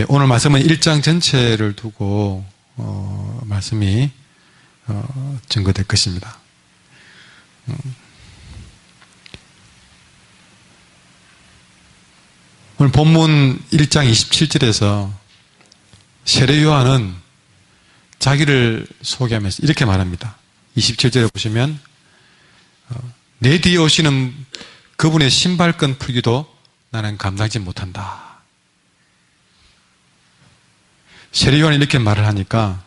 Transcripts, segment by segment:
예, 오늘 말씀은 1장 전체를 두고 말씀이 증거될 것입니다. 오늘 본문 1장 27절에서 세례 요한은 자기를 소개하면서 이렇게 말합니다. 27절에 보시면 내 뒤에 오시는 그분의 신발끈 풀기도 나는 감당하지 못한다. 세례 요한이 이렇게 말을 하니까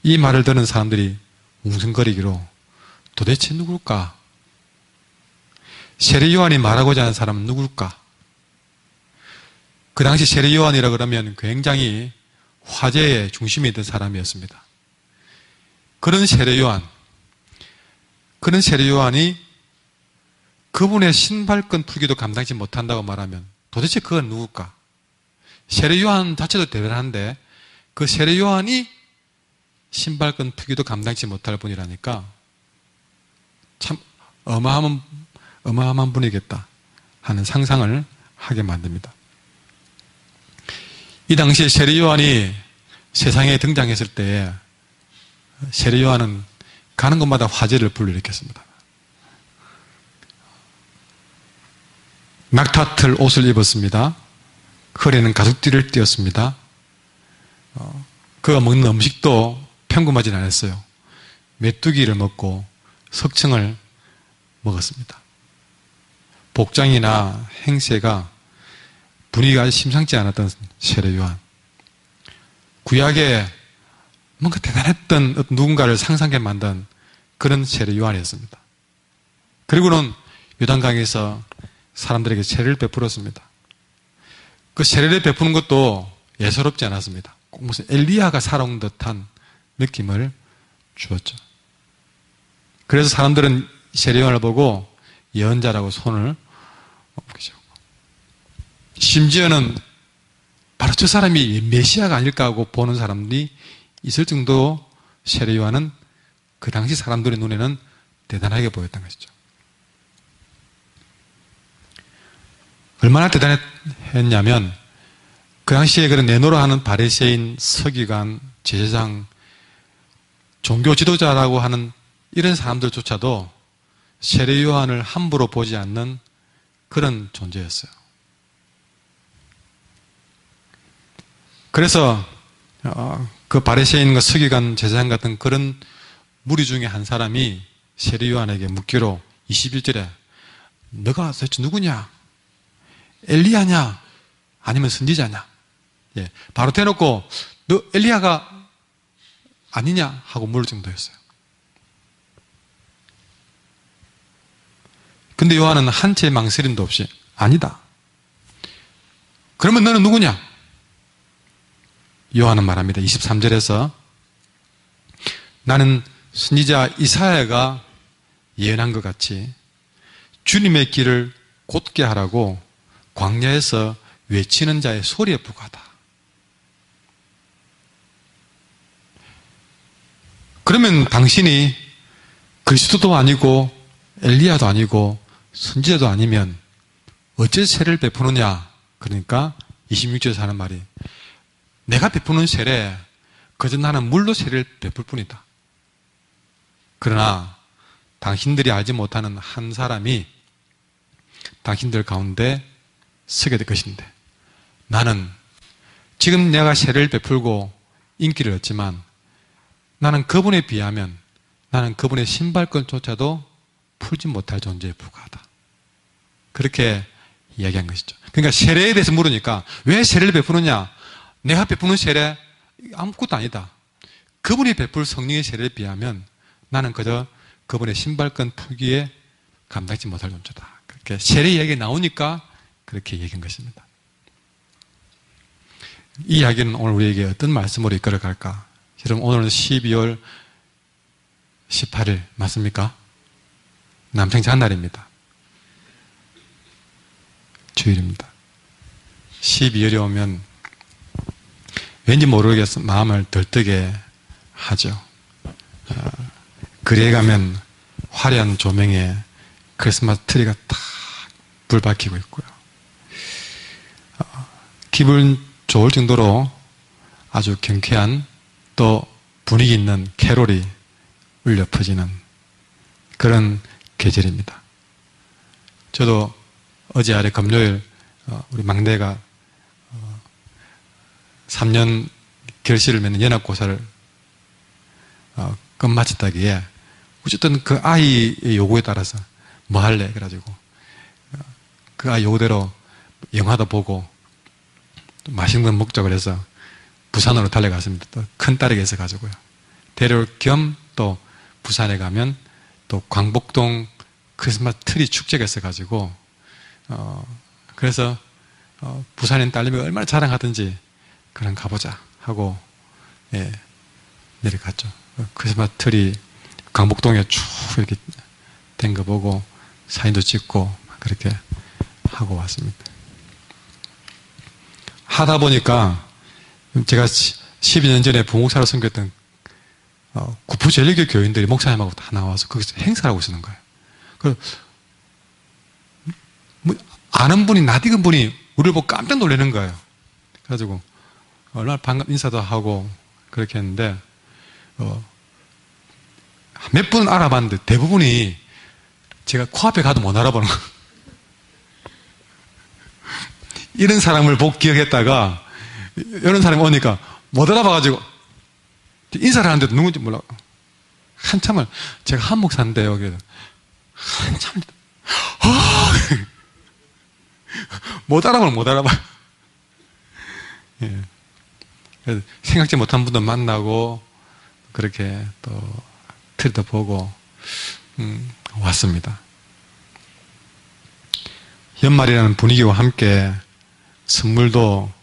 이 말을 듣는 사람들이 웅성거리기로 도대체 누굴까? 세례 요한이 말하고자 하는 사람은 누굴까? 그 당시 세례 요한이라 그러면 굉장히 화제의 중심이 된 사람이었습니다. 그런 세례 요한이 그분의 신발끈 풀기도 감당하지 못한다고 말하면 도대체 그건 누굴까? 세례 요한 자체도 대단한데 그 세례 요한이 신발끈 풀기도 감당하지 못할 분이라니까 참 어마어마한 분이겠다 하는 상상을 하게 만듭니다. 이 당시에 세례 요한이 세상에 등장했을 때 세례 요한은 가는 곳마다 화제를 불러일으켰습니다. 낙타틀 옷을 입었습니다. 허리에는 가죽띠를 띄었습니다. 그가 먹는 음식도 평범하진 않았어요. 메뚜기를 먹고 석청을 먹었습니다. 복장이나 행세가 분위기가 심상치 않았던 세례 요한. 구약에 뭔가 대단했던 누군가를 상상하게 만든 그런 세례 요한이었습니다. 그리고는 요단강에서 사람들에게 세례를 베풀었습니다. 그 세례를 베푸는 것도 예사롭지 않았습니다. 꼭 무슨 엘리야가 살아온 듯한 느낌을 주었죠. 그래서 사람들은 세례 요한을 보고 예언자라고 손을 엎으시고 심지어는 바로 저 사람이 메시아가 아닐까 하고 보는 사람들이 있을 정도로 세례 요한은 그 당시 사람들의 눈에는 대단하게 보였던 것이죠. 얼마나 대단했냐면 그 당시에 그런 내노라 하는 바리새인, 서기관, 제사장, 종교 지도자라고 하는 이런 사람들조차도 세례 요한을 함부로 보지 않는 그런 존재였어요. 그래서 그 바리새인과 서기관, 제사장 같은 그런 무리 중에 한 사람이 세례 요한에게 묻기로 21절에 너가 도대체 누구냐? 엘리야냐? 아니면 선지자냐? 예, 바로 대놓고 너 엘리야가 아니냐? 하고 물을 정도였어요. 근데 요한은 한 채의 망설임도 없이 아니다. 그러면 너는 누구냐? 요한은 말합니다. 23절에서 나는 선지자 이사야가 예언한 것 같이 주님의 길을 곧게 하라고 광야에서 외치는 자의 소리에 불과하다. 그러면 당신이 그리스도도 아니고 엘리야도 아니고 선지자도 아니면 어째 세례를 베푸느냐? 그러니까 26절에서 하는 말이 내가 베푸는 세례 그저 나는 물로 세례를 베풀 뿐이다. 그러나 당신들이 알지 못하는 한 사람이 당신들 가운데 서게 될 것인데 나는 지금 내가 세례를 베풀고 인기를 얻지만 나는 그분에 비하면 나는 그분의 신발끈조차도 풀지 못할 존재에 불과하다. 그렇게 이야기한 것이죠. 그러니까 세례에 대해서 물으니까 왜 세례를 베푸느냐? 내가 베푸는 세례 아무것도 아니다. 그분이 베풀 성령의 세례에 비하면 나는 그저 그분의 신발끈 풀기에 감당하지 못할 존재다. 그렇게 세례 이야기가 나오니까 그렇게 얘기한 것입니다. 이 이야기는 오늘 우리에게 어떤 말씀으로 이끌어갈까? 여러분 오늘은 12월 18일 맞습니까? 남평 한날입니다. 주일입니다. 12월이 오면 왠지 모르겠어 마음을 들뜨게 하죠. 거리에 가면 화려한 조명에 크리스마스 트리가 탁 불 밝히고 있고요. 기분 좋을 정도로 아주 경쾌한 또 분위기 있는 캐롤이 울려 퍼지는 그런 계절입니다. 저도 어제 아래 금요일 우리 막내가 3년 결실을 맺는 연합고사를 끝마쳤다기에 어쨌든 그 아이의 요구에 따라서 뭐 할래? 그래가지고 그 아이 요구대로 영화도 보고 또 맛있는 거 먹자고 해서 부산으로 달려갔습니다. 또 큰딸에게 있어가지고요. 데려올 겸 또 부산에 가면 또 광복동 크리스마스 트리 축제가 있어가지고 그래서 부산인 딸님이 얼마나 자랑하든지 그럼 가보자 하고 예, 내려갔죠. 크리스마스 트리 광복동에 쭉 이렇게 된 거 보고 사진도 찍고 그렇게 하고 왔습니다. 하다 보니까 제가 12년 전에 부목사로 섬겼던 구포전리교 교인들이 목사님하고 다 나와서 거기서 행사를 하고 있는 거예요. 뭐 아는 분이 낯익은 분이 우리를 보고 깜짝 놀라는 거예요. 그래가지고 얼마나 반갑 인사도 하고 그렇게 했는데 몇 분은 알아봤는데 대부분이 제가 코앞에 가도 못 알아보는 거예요. 이런 사람을 복 기억했다가 이런 사람이 오니까 못 알아봐가지고 인사를 하는데도 누군지 몰라. 한참을 제가 한 목사인데요. 그래서 한참을 못 알아봐요. 못 알아봐. 예. 그래서 생각지 못한 분도 만나고 그렇게 또 트리도 보고 왔습니다. 연말이라는 분위기와 함께 선물도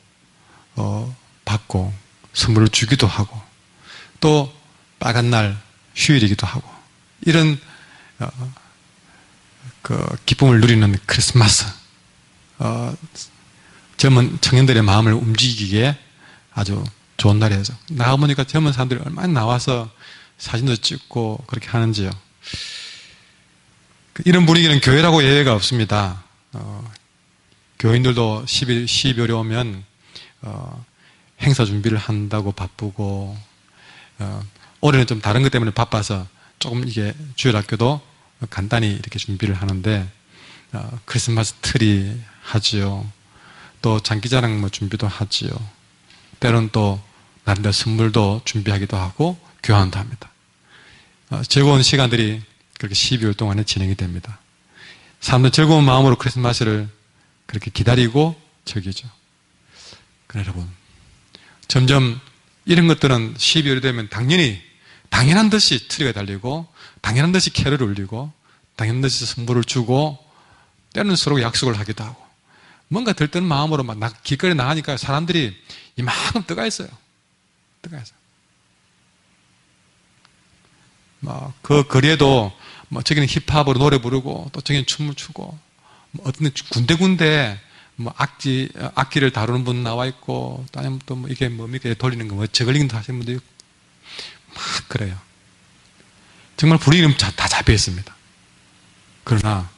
받고 선물을 주기도 하고 또 빨간 날 휴일이기도 하고 이런 그 기쁨을 누리는 크리스마스 젊은 청년들의 마음을 움직이기에 아주 좋은 날이죠. 나와보니까 젊은 사람들이 얼마나 나와서 사진도 찍고 그렇게 하는지요. 이런 분위기는 교회라고 예외가 없습니다. 교인들도 12월에 오면 행사 준비를 한다고 바쁘고 올해는 좀 다른 것 때문에 바빠서 조금 이게 주일학교도 간단히 이렇게 준비를 하는데 크리스마스 트리 하지요. 또 장기자랑 뭐 준비도 하지요. 때로는 또 나름대로 선물도 준비하기도 하고 교환도 합니다. 즐거운 시간들이 그렇게 12월 동안에 진행이 됩니다. 사람들 즐거운 마음으로 크리스마스를 그렇게 기다리고 즐기죠. 여러분, 점점 이런 것들은 12월이 되면 당연한 듯이 트리가 달리고 당연한 듯이 캐럴을 울리고 당연한 듯이 선물을 주고 때로는 서로 약속을 하기도 하고 뭔가 들뜬 마음으로 막 길거리에 나가니까 사람들이 이만큼 뜨가 있어요. 뜨가 있어요. 그 거리에도 저기는 힙합으로 노래 부르고 또 저기는 춤을 추고 어떤 군데군데 악기를 다루는 분 나와 있고 또 아니면 또 이게 뭡니까 돌리는 거 저글링도 하시는 분도 있고 막 그래요. 정말 분위기는 다 잡혀 있습니다. 그러나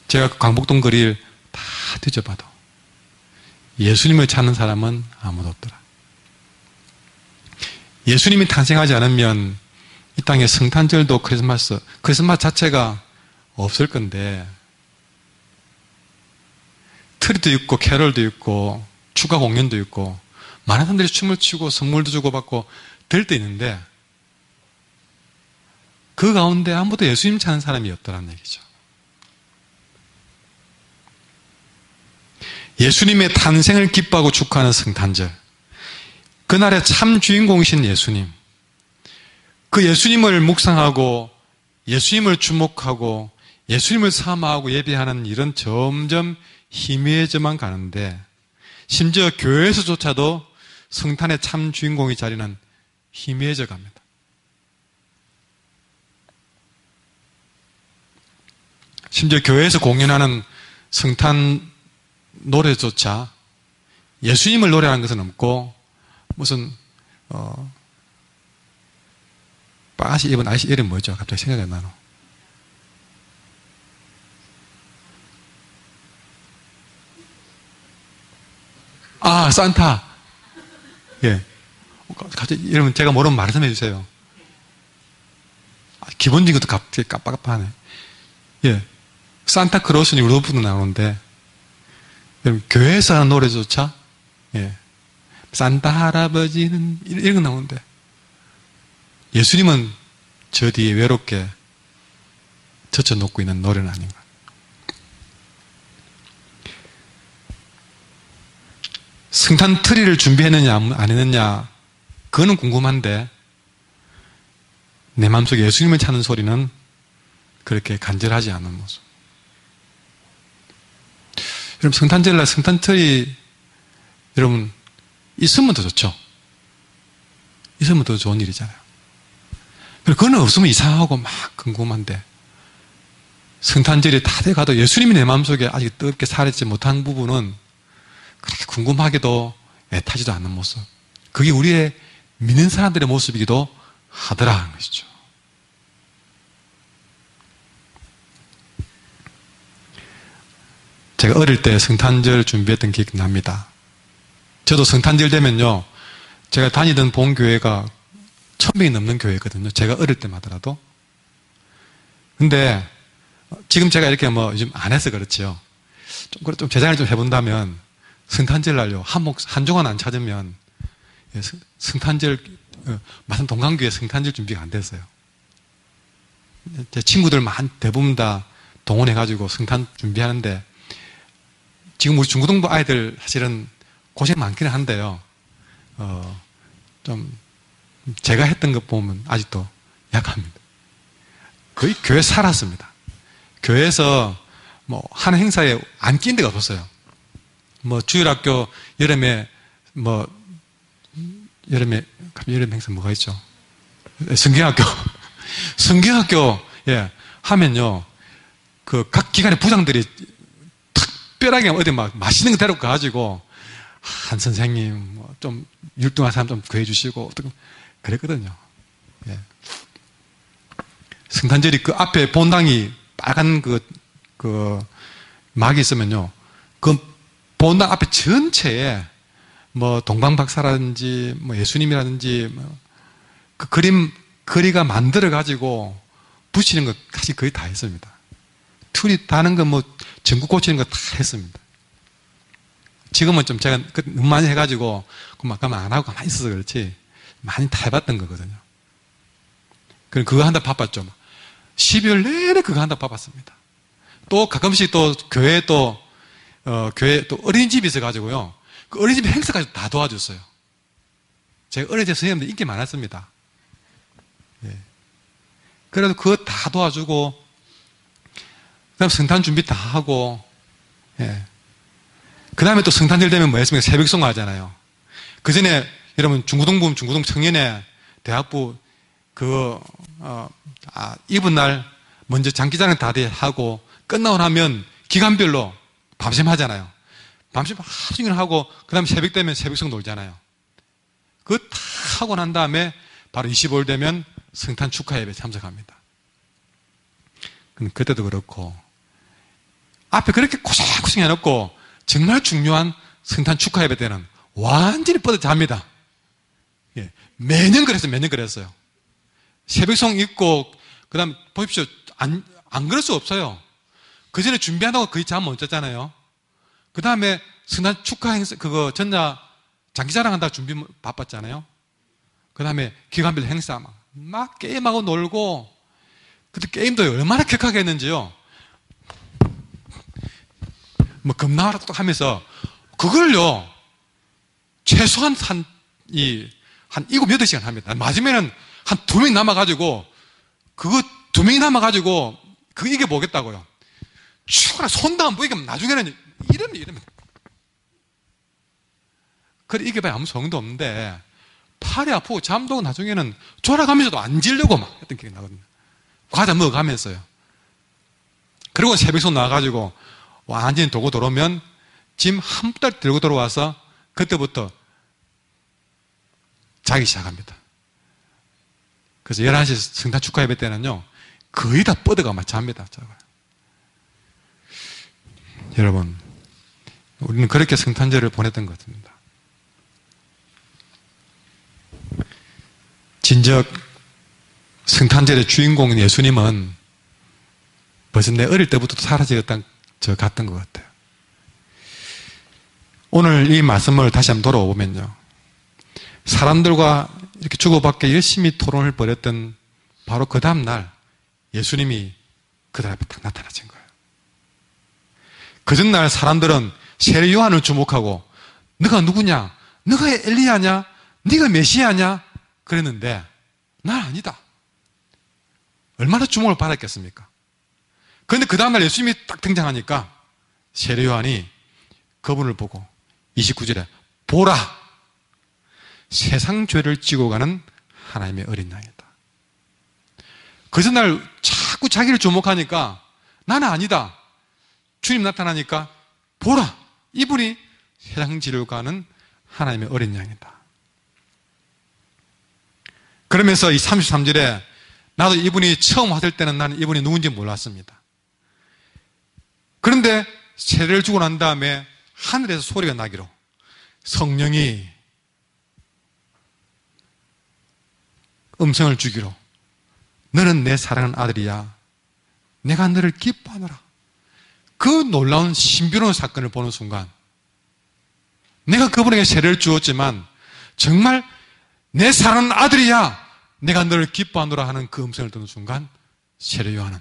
제가 광복동 거리를 다 뒤져봐도 예수님을 찾는 사람은 아무도 없더라. 예수님이 탄생하지 않으면 이 땅에 성탄절도 크리스마스 자체가 없을 건데 트리도 있고 캐럴도 있고 축가 공연도 있고 많은 사람들이 춤을 추고 선물도 주고받고 들도 있는데 그 가운데 아무도 예수님 찾는 사람이 없더라는 얘기죠. 예수님의 탄생을 기뻐하고 축하하는 성탄절, 그날의 참 주인공이신 예수님, 그 예수님을 묵상하고 예수님을 주목하고 예수님을 사모하고 예배하는 일은 점점 희미해져만 가는데 심지어 교회에서조차도 성탄의 참 주인공의 자리는 희미해져 갑니다. 심지어 교회에서 공연하는 성탄 노래조차 예수님을 노래하는 것은 없고 무슨 빠시 입은 아저씨 이름이 뭐죠? 갑자기 생각이 안 나노. 아, 산타. 예. 갑자기, 여러분, 제가 모르면 말씀해 주세요. 기본적인 것도 갑자기 깜빡깜빡하네. 예. 산타크로스는 유로프도 나오는데, 여러분, 교회에서 하는 노래조차, 예. 산타 할아버지는, 이런 거 나오는데, 예수님은 저 뒤에 외롭게 젖혀놓고 있는 노래는 아닌가. 성탄 트리를 준비했느냐, 안 했느냐, 그거는 궁금한데, 내 마음속에 예수님을 찾는 소리는 그렇게 간절하지 않은 모습. 여러분, 성탄절날 성탄 트리, 여러분, 있으면 더 좋죠. 있으면 더 좋은 일이잖아요. 그거는 없으면 이상하고 막 궁금한데, 성탄절이 다 돼가도 예수님이 내 마음속에 아직 뜨겁게 살아있지 못한 부분은 그렇게 궁금하게도 애타지도 않는 모습. 그게 우리의 믿는 사람들의 모습이기도 하더라는 것이죠. 제가 어릴 때 성탄절 준비했던 기억이 납니다. 저도 성탄절 되면요, 제가 다니던 본교회가 1000명이 넘는 교회거든요. 제가 어릴 때마다라도. 근데 지금 제가 이렇게 뭐 요즘 안 해서 그렇지요. 좀 제장을 좀 해본다면 성탄절 날요, 한 주간 안 찾으면 성탄절, 마산 동강교회 성탄절 준비가 안 됐어요. 제 친구들 대부분 다 동원해가지고 성탄 준비하는데, 지금 우리 중고등부 아이들 사실은 고생 많기는 한데요. 좀, 제가 했던 것 보면 아직도 약합니다. 거의 교회 살았습니다. 교회에서 뭐, 하는 행사에 안 낀 데가 없었어요. 뭐, 주일학교 여름 행사 뭐가 있죠? 성경학교. 성경학교, 예, 하면요, 각 기관의 부장들이 특별하게 어디 막 맛있는 거 데리고 가가지고, 한 선생님, 뭐 좀 율동한 사람 좀 구해주시고, 그랬거든요. 예. 성탄절이 그 앞에 본당이 빨간 막이 있으면요, 그 본당 앞에 전체에 뭐 동방박사라든지 뭐 예수님이라든지 그 거리가 만들어가지고 붙이는 거 사실 거의 다 했습니다. 툴이 다는 거 뭐 전구 고치는 거 다 했습니다. 지금은 좀 제가 너무 많이 해가지고 막 가면 안 하고 가만히 있어서 그렇지 많이 다 해봤던 거거든요. 그럼 그거 한다 바빴죠. 12월 내내 그거 한다 바빴습니다. 또 가끔씩 또 교회 또 어린이집이 있어가지고요. 그 어린이집 행사까지 다 도와줬어요. 제가 어린이집 선생님들 인기 많았습니다. 예. 그래도 그거 다 도와주고, 그 다음 성탄 준비 다 하고, 예. 그 다음에 또 성탄절 되면 뭐 했습니까? 새벽송 하잖아요. 그 전에 여러분 중고등부, 중고등 청년회 대학부 이분 날 먼저 장기자랑 다 하고 끝나고 나면 기간별로 밤샘 하잖아요. 밤샘 하루 종일 하고 그 다음에 새벽 되면 새벽송 놀잖아요. 그거 다 하고 난 다음에 바로 25일 되면 성탄 축하 예배 참석합니다. 그때도 그렇고 앞에 그렇게 고생고생 해놓고 정말 중요한 성탄 축하 예배 때는 완전히 뻗어 잡니다. 예. 매년 그랬어요. 새벽송 있고, 그 다음, 보십시오. 안 그럴 수 없어요. 그 전에 준비한다고 거의 잠 못 잤잖아요. 그 다음에 성탄 축하 행사, 전야 장기자랑 한다고 준비 바빴잖아요. 그 다음에 기간별 행사 막 게임하고 놀고, 그때 게임도 얼마나 격하게 했는지요. 뭐, 겁나와라 또 하면서, 그걸요, 최소한 한 7, 8시간 합니다. 마지막에는 한 2명 남아가지고, 그거 2명이 남아가지고, 그거 이겨보겠다고요. 죽어라, 손도 안 보이게 나중에는 이러면. 그래, 이겨봐야 아무 소용도 없는데, 팔이 아프고 잠도 오고 나중에는 졸아가면서도 안 지려고 막 했던 기억이 나거든요. 과자 먹어가면서요. 그리고 새벽송 나와가지고, 완전히 도고 들어오면 짐 한 달 들고 들어와서 그때부터 자기 시작합니다. 그래서 11시 성탄 축하 예배 때는요, 거의 다 뻗어가 막 잡니다. 여러분, 우리는 그렇게 성탄절을 보냈던 것 같습니다. 진즉 성탄절의 주인공인 예수님은 벌써 내 어릴 때부터 사라졌던 저 같던 것 같아요. 오늘 이 말씀을 다시 한번 돌아보면요, 사람들과 이렇게 주고받게 열심히 토론을 벌였던 바로 그 다음날 예수님이 그들 앞에 딱 나타나신 거예요. 그 전날 사람들은 세례 요한을 주목하고 너가 누구냐? 너가 엘리야냐? 네가 메시아냐? 그랬는데 난 아니다. 얼마나 주목을 받았겠습니까? 그런데 그 다음날 예수님이 딱 등장하니까 세례 요한이 그분을 보고 29절에 보라! 세상 죄를 지고 가는 하나님의 어린 양이다. 그 전날 자꾸 자기를 주목하니까 나는 아니다. 주님 나타나니까 보라! 이분이 세상 지고 가는 하나님의 어린 양이다. 그러면서 이 33절에 나도 이분이 처음 왔을 때는 나는 이분이 누군지 몰랐습니다. 그런데 세례를 주고 난 다음에 하늘에서 소리가 나기로 성령이 음성을 주기로 너는 내 사랑하는 아들이야. 내가 너를 기뻐하노라. 그 놀라운 신비로운 사건을 보는 순간 내가 그분에게 세례를 주었지만 정말 내 사랑하는 아들이야. 내가 너를 기뻐하노라 하는 그 음성을 듣는 순간 세례 요한은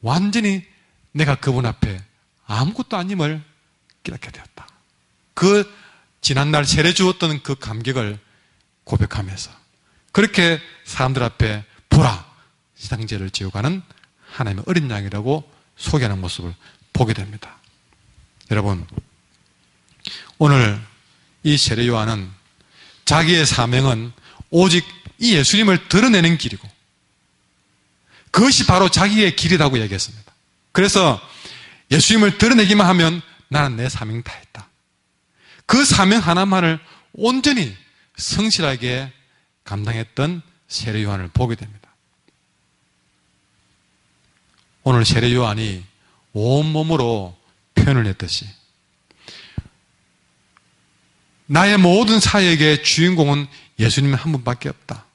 완전히 내가 그분 앞에 아무것도 아님을 깨닫게 되었다. 그 지난날 세례 주었던 그 감격을 고백하면서 그렇게 사람들 앞에 보라! 세상 죄를 지어가는 하나님의 어린 양이라고 소개하는 모습을 보게 됩니다. 여러분, 오늘 이 세례 요한은 자기의 사명은 오직 이 예수님을 드러내는 길이고 그것이 바로 자기의 길이라고 얘기했습니다. 그래서 예수님을 드러내기만 하면 나는 내 사명 다 했다. 그 사명 하나만을 온전히 성실하게 감당했던 세례 요한을 보게 됩니다. 오늘 세례 요한이 온몸으로 표현을 했듯이 나의 모든 사역의 주인공은 예수님 한 분밖에 없다.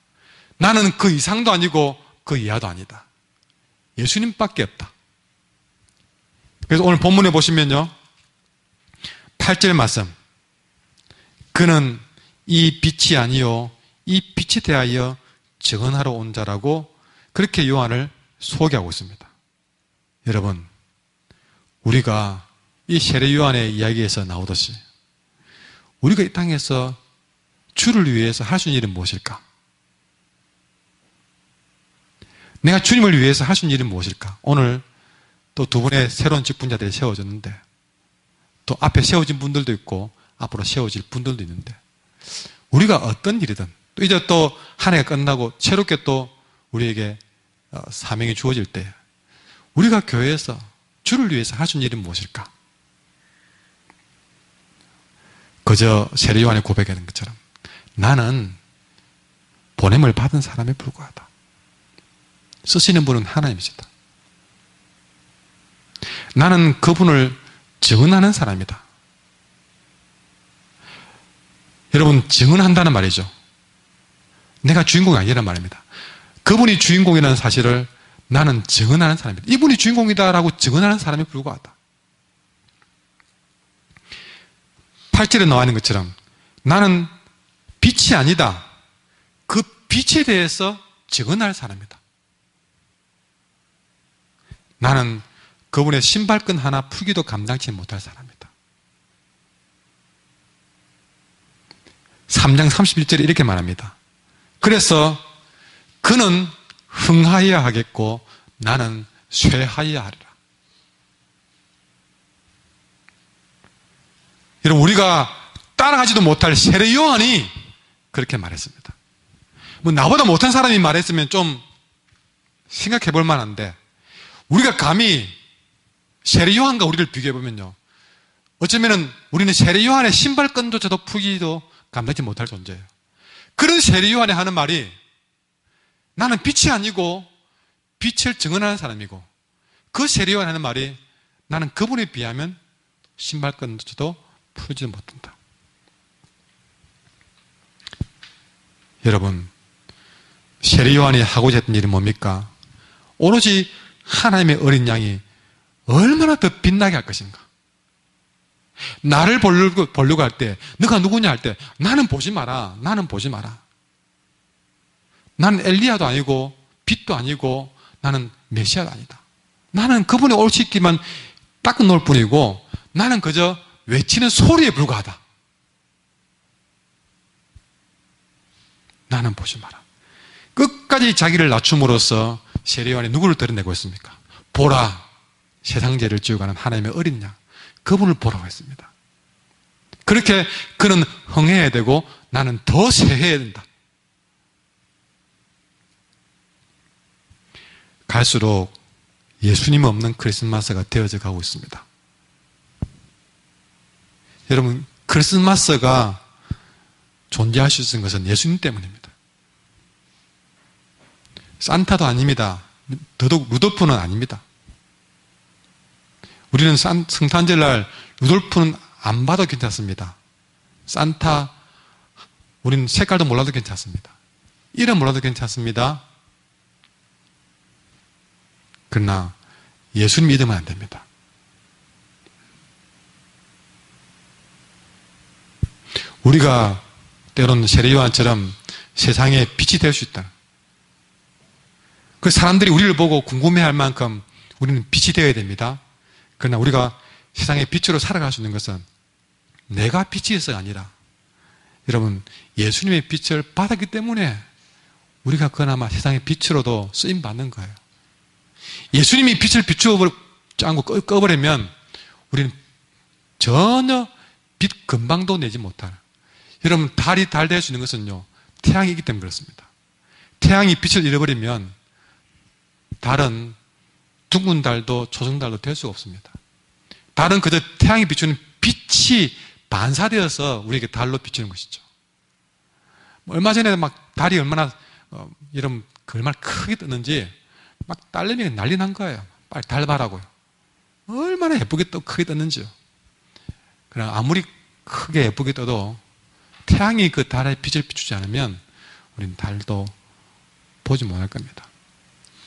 나는 그 이상도 아니고 그 이하도 아니다. 예수님밖에 없다. 그래서 오늘 본문에 보시면요, 8절 말씀, 그는 이 빛이 아니요 이 빛이 대하여 증언하러 온 자라고 그렇게 요한을 소개하고 있습니다. 여러분, 우리가 이 세례 요한의 이야기에서 나오듯이 우리가 이 땅에서 주를 위해서 할 수 있는 일은 무엇일까? 내가 주님을 위해서 할 수 있는 일은 무엇일까? 오늘 또 두 분의 새로운 직분자들이 세워졌는데 또 앞에 세워진 분들도 있고 앞으로 세워질 분들도 있는데 우리가 어떤 일이든 또 이제 또 한 해가 끝나고 새롭게 또 우리에게 사명이 주어질 때 우리가 교회에서 주를 위해서 할 수 있는 일은 무엇일까? 그저 세례 요한이 고백하는 것처럼 나는 보냄을 받은 사람에 불과하다. 쓰시는 분은 하나님이시다. 나는 그분을 증언하는 사람이다. 여러분, 증언한다는 말이죠. 내가 주인공이 아니란 말입니다. 그분이 주인공이라는 사실을 나는 증언하는 사람이다. 이분이 주인공이다라고 증언하는 사람에 불과하다. 8절에 나와 있는 것처럼 나는 빛이 아니다. 그 빛에 대해서 증언할 사람이다. 나는 그분의 신발끈 하나 풀기도 감당치 못할 사람이다. 3장 31절에 이렇게 말합니다. 그래서 그는 흥하여야 하겠고 나는 쇠하여야 하리라. 여러분, 우리가 따라가지도 못할 세례 요한이 그렇게 말했습니다. 뭐 나보다 못한 사람이 말했으면 좀 생각해 볼 만한데 우리가 감히 세례 요한과 우리를 비교해 보면요, 어쩌면은 우리는 세례 요한의 신발끈조차도 풀기도 감당치 못할 존재예요. 그런 세례 요한이 하는 말이 나는 빛이 아니고 빛을 증언하는 사람이고 그 세례 요한이 하는 말이 나는 그분에 비하면 신발끈조차도 풀지 못한다. 여러분, 세례 요한이 하고자 했던 일이 뭡니까? 오로지 하나님의 어린 양이 얼마나 더 빛나게 할 것인가. 나를 보려고 할 때, 너가 누구냐 할 때, 나는 보지 마라. 나는 보지 마라. 나는 엘리야도 아니고 빛도 아니고 나는 메시아도 아니다. 나는 그분의 올 시키만 닦아 놓을 뿐이고 나는 그저 외치는 소리에 불과하다. 나는 보지 마라. 끝까지 자기를 낮춤으로써 세례 요한이 누구를 드러내고 있습니까? 보라, 세상 죄를 지고 가는 하나님의 어린 양, 그분을 보라고 했습니다. 그렇게 그는 흥해야 되고 나는 더 세해야 된다. 갈수록 예수님 없는 크리스마스가 되어져 가고 있습니다. 여러분, 크리스마스가 존재할 수 있는 것은 예수님 때문입니다. 산타도 아닙니다. 더더욱 루돌프는 아닙니다. 우리는 성탄절날 루돌프는 안 봐도 괜찮습니다. 산타, 우리는 색깔도 몰라도 괜찮습니다. 이름 몰라도 괜찮습니다. 그러나 예수님 믿으면 안 됩니다. 우리가 때로는 세례 요한처럼 세상에 빛이 될 수 있다. 그 사람들이 우리를 보고 궁금해할 만큼 우리는 빛이 되어야 됩니다. 그러나 우리가 세상의 빛으로 살아갈 수 있는 것은 내가 빛이 있어가 아니라 여러분, 예수님의 빛을 받았기 때문에 우리가 그나마 세상의 빛으로도 쓰임받는 거예요. 예수님이 빛을 비추어버리고 꺼버리면 우리는 전혀 빛 금방도 내지 못할. 여러분, 달이 달 될 수 있는 것은요, 태양이기 때문에 그렇습니다. 태양이 빛을 잃어버리면 달은 둥근 달도 초승달도 될 수가 없습니다. 달은 그저 태양이 비추는 빛이 반사되어서 우리에게 달로 비추는 것이죠. 얼마 전에 막 달이 얼마나 여러분 얼마나 크게 떴는지 막 딸내미가 난리 난 거예요. 빨리 달 봐라고요. 얼마나 예쁘게 크게 떴는지요. 그러나 아무리 크게 예쁘게 떠도 태양이 그 달에 빛을 비추지 않으면 우리는 달도 보지 못할 겁니다.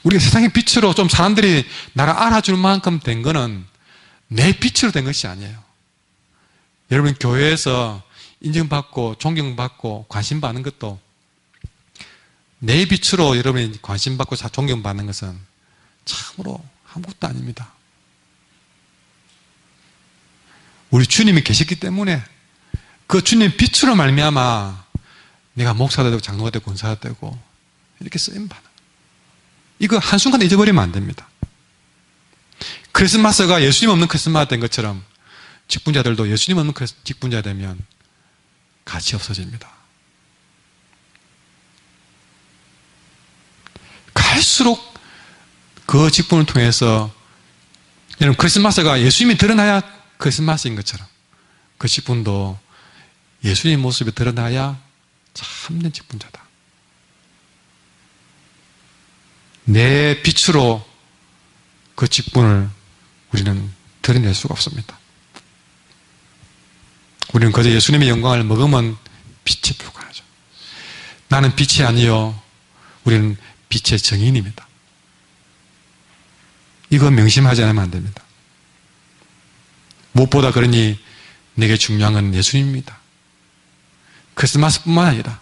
우리가 세상의 빛으로 좀 사람들이 나를 알아줄 만큼 된 거는 내 빛으로 된 것이 아니에요. 여러분, 교회에서 인정받고 존경받고 관심받는 것도 내 빛으로 여러분이 관심받고 존경받는 것은 참으로 아무것도 아닙니다. 우리 주님이 계셨기 때문에 그 주님 빛으로 말미암아 내가 목사도 되고 장로가 되고 권사가 되고 이렇게 쓰임받는 거예요. 이거 한순간 잊어버리면 안 됩니다. 크리스마스가 예수님 없는 크리스마스 된 것처럼 직분자들도 예수님 없는 직분자 되면 가치 없어집니다. 갈수록 그 직분을 통해서 여러분, 크리스마스가 예수님이 드러나야 크리스마스인 것처럼 그 직분도 예수님의 모습이 드러나야 참된 직분자다. 내 빛으로 그 직분을 우리는 드러낼 수가 없습니다. 우리는 그저 예수님의 영광을 먹으면 빛에 불과하죠. 나는 빛이 아니요, 우리는 빛의 증인입니다. 이거 명심하지 않으면 안 됩니다. 무엇보다 그러니 내게 중요한 건 예수님입니다. 크리스마스뿐만 아니라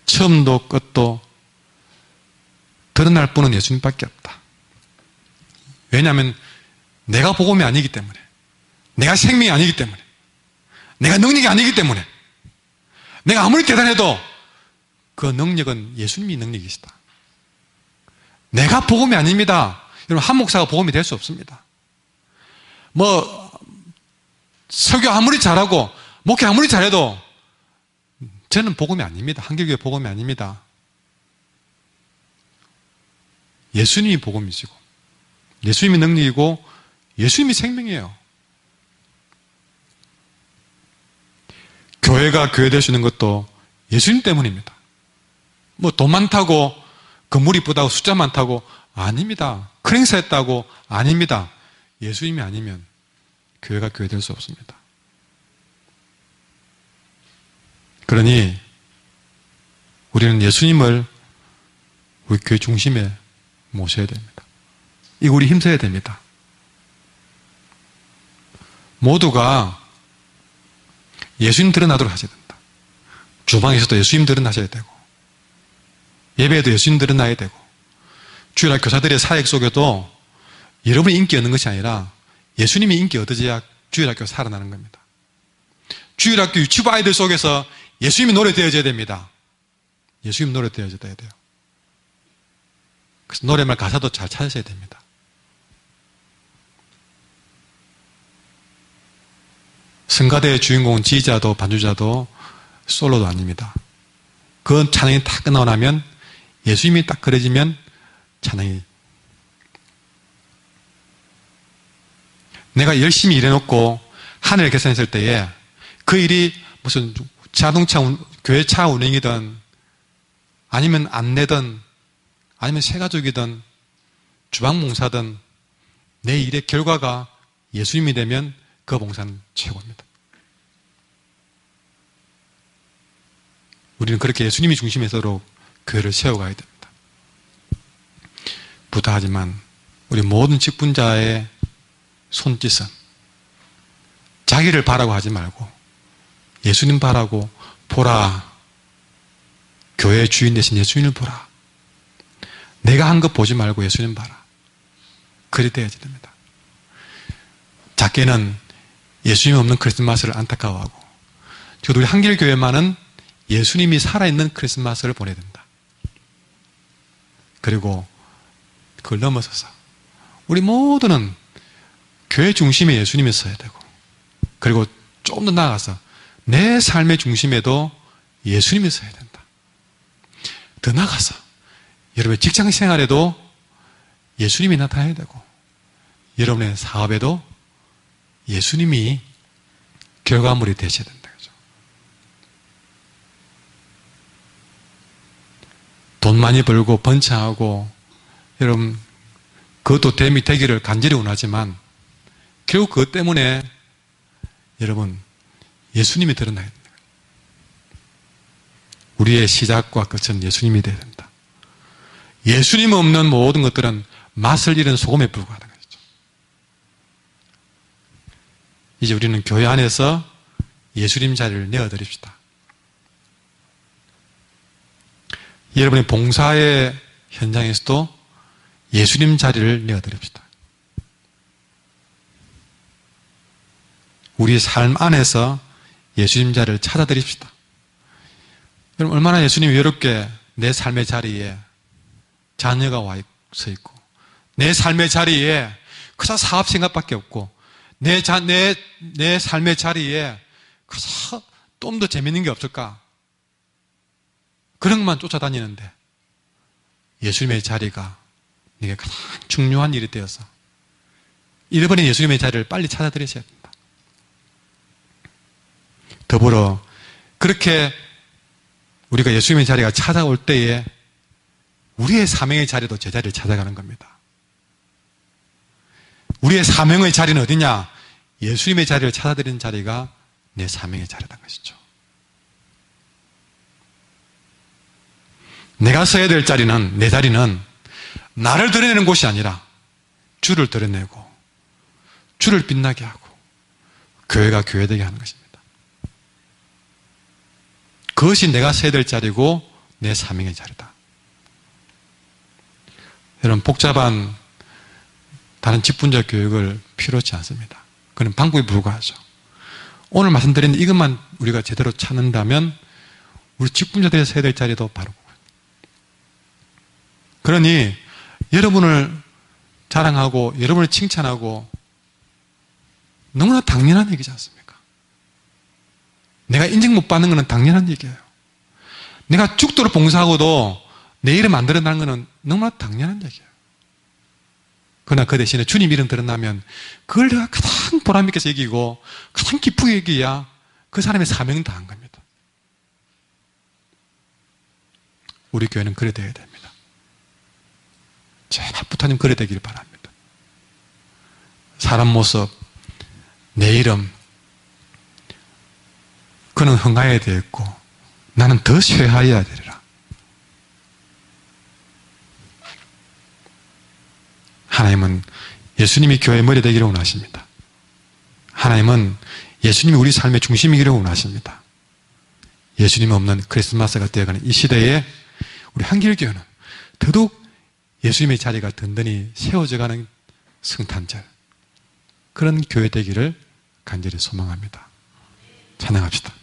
처음도 끝도 드러날 분은 예수님밖에 없다. 왜냐하면 내가 복음이 아니기 때문에, 내가 생명이 아니기 때문에, 내가 능력이 아니기 때문에, 내가 아무리 대단해도 그 능력은 예수님이 능력이시다. 내가 복음이 아닙니다. 여러분, 한 목사가 복음이 될 수 없습니다. 설교 아무리 잘하고 목회 아무리 잘해도 저는 복음이 아닙니다. 한국교회 복음이 아닙니다. 예수님이 복음이시고 예수님이 능력이고 예수님이 생명이에요. 교회가 교회 될 수 있는 것도 예수님 때문입니다. 돈 많다고 건물 이쁘다고 숫자 많다고 아닙니다. 큰 행사 했다고 아닙니다. 예수님이 아니면 교회가 교회 될 수 없습니다. 그러니 우리는 예수님을 우리 교회 중심에 모셔야 됩니다. 이거 우리 힘써야 됩니다. 모두가 예수님 드러나도록 하셔야 된다. 주방에서도 예수님 드러나셔야 되고, 예배에도 예수님 드러나야 되고, 주일학 교사들의 사역 속에도 여러분이 인기 얻는 것이 아니라 예수님이 인기 얻어져야 주일학교가 살아나는 겁니다. 주일학교 유치부 아이들 속에서 예수님이 노래되어져야 됩니다. 예수님 노래되어져야 돼요. 그래서 노래말 가사도 잘 찾으셔야 됩니다. 성가대의 주인공은 지휘자도 반주자도 솔로도 아닙니다. 그 찬양이 다 끝나고 나면 예수님이 딱 그려지면 찬양이, 내가 열심히 일해놓고 하늘을 계산했을 때에 그 일이 무슨 자동차 교회 차 운행이든 아니면 안내든 아니면 새가족이든 주방봉사든 내 일의 결과가 예수님이 되면 그 봉사는 최고입니다. 우리는 그렇게 예수님이 중심에서로 교회를 세워가야 됩니다. 부탁하지만 우리 모든 직분자의 손짓은 자기를 바라고 하지 말고 예수님 바라고 보라. 교회의 주인 되신 예수님을 보라. 내가 한 것 보지 말고 예수님 봐라. 그리 되어야 됩니다. 작게는 예수님 없는 크리스마스를 안타까워하고, 저도 우리 한길교회만은 예수님이 살아있는 크리스마스를 보내야 된다. 그리고 그걸 넘어서서 우리 모두는 교회 중심에 예수님이 서야 되고, 그리고 좀 더 나아가서 내 삶의 중심에도 예수님이 서야 된다. 더 나아가서 여러분의 직장 생활에도 예수님이 나타나야 되고, 여러분의 사업에도 예수님이 결과물이 되셔야 된다. 그죠? 돈 많이 벌고 번창하고, 여러분 그것도 됨이 되기를 간절히 원하지만 결국 그것 때문에 여러분 예수님이 드러나야 됩니다. 우리의 시작과 끝은 예수님이 되어야 된다. 예수님 없는 모든 것들은 맛을 잃은 소금에 불과하다. 이제 우리는 교회 안에서 예수님 자리를 내어드립시다. 여러분의 봉사의 현장에서도 예수님 자리를 내어드립시다. 우리 삶 안에서 예수님 자리를 찾아드립시다. 여러분, 얼마나 예수님이 외롭게 내 삶의 자리에 자녀가 와 서 있고, 내 삶의 자리에 그저 사업 생각밖에 없고, 내 삶의 자리에 그저 좀 더 재밌는 게 없을까? 그런 것만 쫓아다니는데 예수님의 자리가 네게 가장 중요한 일이 되어서 잃어버린 예수님의 자리를 빨리 찾아드리셔야 됩니다. 더불어 그렇게 우리가 예수님의 자리가 찾아올 때에 우리의 사명의 자리도 제자리를 찾아가는 겁니다. 우리의 사명의 자리는 어디냐? 예수님의 자리를 찾아드리는 자리가 내 사명의 자리라는 것이죠. 내가 서야 될 자리는, 내 자리는 나를 드러내는 곳이 아니라 주를 드러내고 주를 빛나게 하고 교회가 교회되게 하는 것입니다. 그것이 내가 서야 될 자리고 내 사명의 자리다. 여러분, 복잡한 다른 직분자 교육을 필요치 않습니다. 그건 방법에 불과하죠. 오늘 말씀드린 이것만 우리가 제대로 찾는다면 우리 직분자들이 서야 될 자리도 바로 그거예요. 그러니 여러분을 자랑하고 여러분을 칭찬하고 너무나 당연한 얘기지 않습니까? 내가 인정 못 받는 것은 당연한 얘기예요. 내가 죽도록 봉사하고도 내 이름 안 드러나는 것은 너무나 당연한 얘기예요. 그러나 그 대신에 주님 이름 드러나면 그걸 내가 가장 보람있게 여기고 가장 기쁘게 여기야 그 사람의 사명은 다한 겁니다. 우리 교회는 그래 되어야 됩니다. 제발 부처님 그래 되기를 바랍니다. 사람 모습, 내 이름, 그는 흥하여야 되겠고 나는 더 쇠하여야 되리라. 하나님은 예수님이 교회의 머리 되기를 원하십니다. 하나님은 예수님이 우리 삶의 중심이기를 원하십니다. 예수님 없는 크리스마스가 되어가는 이 시대에 우리 한길교회는 더더욱 예수님의 자리가 든든히 세워져가는 성탄절, 그런 교회 되기를 간절히 소망합니다. 찬양합시다.